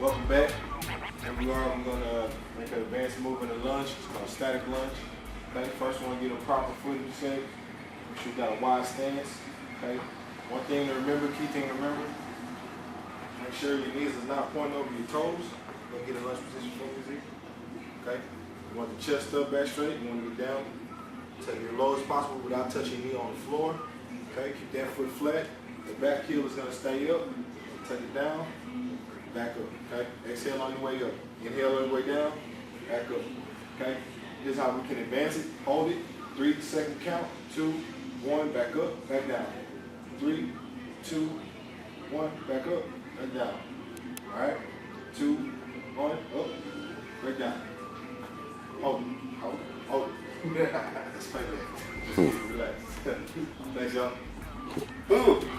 Welcome back. Here we are. I'm gonna make an advanced move in the lunge. It's called static lunge. Okay. First, we want to get a proper footing shape. Make sure you got a wide stance. Okay. One thing to remember, key thing to remember. Make sure your knees is not pointing over your toes. Go get a lunge position for me. Okay. You want the chest up, back straight. You want to get down to your low as possible without touching your knee on the floor. Okay. Keep that foot flat. The back heel is gonna stay up. Take it down. Back up, okay? Exhale on your way up. Inhale on your way down, back up, okay? This is how we can advance it. Hold it, 3 second count, 2, 1, back up, back down. 3, 2, 1, back up, back down. All right? 2, 1, up, back down. Hold it, hold it, hold it. Let's play that. Relax. Thanks, y'all. Boom.